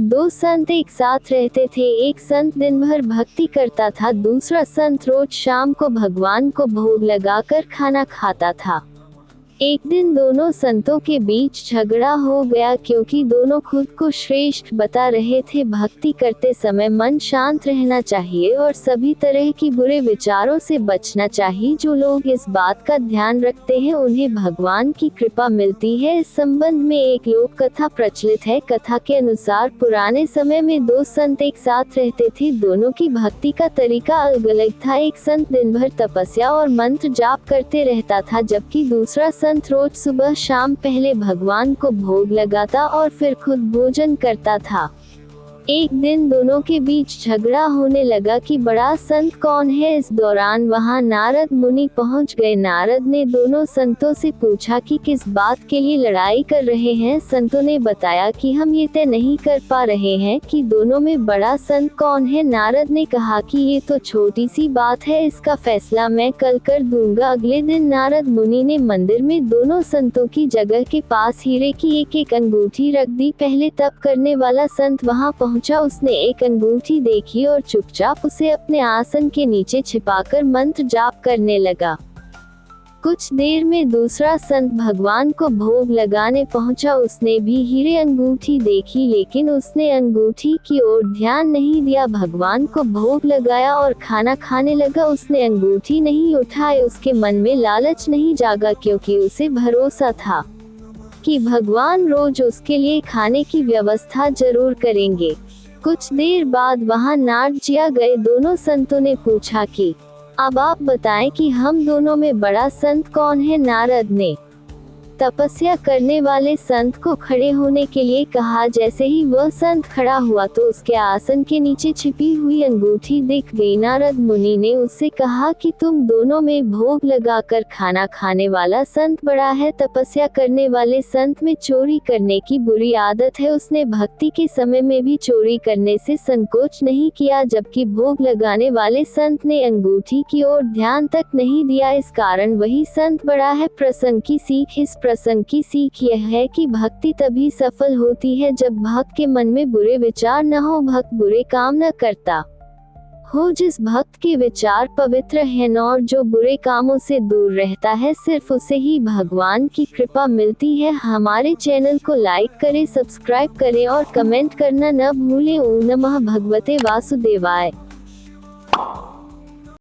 दो संत एक साथ रहते थे। एक संत दिन भर भक्ति करता था, दूसरा संत रोज शाम को भगवान को भोग लगाकर खाना खाता था। एक दिन दोनों संतों के बीच झगड़ा हो गया क्योंकि दोनों खुद को श्रेष्ठ बता रहे थे। भक्ति करते समय मन शांत रहना चाहिए और सभी तरह की बुरे विचारों से बचना चाहिए। जो लोग इस बात का ध्यान रखते हैं उन्हें भगवान की कृपा मिलती है। इस संबंध में एक लोक कथा प्रचलित है। कथा के अनुसार पुराने समय में दो संत एक साथ रहते थे। दोनों की भक्ति का तरीका अलग अलग था। एक संत दिन भर तपस्या और मंत्र जाप करते रहता था, जबकि दूसरा संत रोज सुबह शाम पहले भगवान को भोग लगाता और फिर खुद भोजन करता था। एक दिन दोनों के बीच झगड़ा होने लगा कि बड़ा संत कौन है। इस दौरान वहां नारद मुनि पहुंच गए। नारद ने दोनों संतों से पूछा कि किस बात के लिए लड़ाई कर रहे हैं। संतों ने बताया कि हम ये तय नहीं कर पा रहे हैं कि दोनों में बड़ा संत कौन है। नारद ने कहा कि ये तो छोटी सी बात है, इसका फैसला मैं कल कर दूंगा। अगले दिन नारद मुनि ने मंदिर में दोनों संतों की जगह के पास हीरे की एक एक अंगूठी रख दी। पहले तप करने वाला संत वहां पहुंचा। उसने एक अंगूठी देखी और चुपचाप उसे अपने आसन के नीचे छिपाकर मंत्र जाप करने लगा। कुछ देर में दूसरा संत भगवान को भोग लगाने पहुंचा। उसने भी हीरे अंगूठी देखी, लेकिन उसने अंगूठी की ओर ध्यान नहीं दिया। भगवान को भोग लगाया और खाना खाने लगा। उसने अंगूठी नहीं उठाई। उसके मन में लालच नहीं जागा क्योंकि उसे भरोसा था कि भगवान रोज उसके लिए खाने की व्यवस्था जरूर करेंगे। कुछ देर बाद वहां नारद जी आ गए। दोनों संतों ने पूछा कि अब आप बताएं कि हम दोनों में बड़ा संत कौन है। नारद ने तपस्या करने वाले संत को खड़े होने के लिए कहा। जैसे ही वह संत खड़ा हुआ तो उसके आसन के नीचे छिपी हुई अंगूठी दिख गई। नारद मुनि ने उससे कहा कि तुम दोनों में भोग लगाकर खाना खाने वाला संत बड़ा है। तपस्या करने वाले संत में चोरी करने की बुरी आदत है। उसने भक्ति के समय में भी चोरी करने से संकोच नहीं किया, जबकि भोग लगाने वाले संत ने अंगूठी की ओर ध्यान तक नहीं दिया। इस कारण वही संत बड़ा है। प्रसंग की सीख। इस प्रसंग की सीख यह है कि भक्ति तभी सफल होती है जब भक्त के मन में बुरे विचार न हो, भक्त बुरे काम न करता हो। जिस भक्त के विचार पवित्र हैं और जो बुरे कामों से दूर रहता है, सिर्फ उसे ही भगवान की कृपा मिलती है। हमारे चैनल को लाइक करें, सब्सक्राइब करें और कमेंट करना न भूलें। ओम नमः भगवते वासुदेवाय।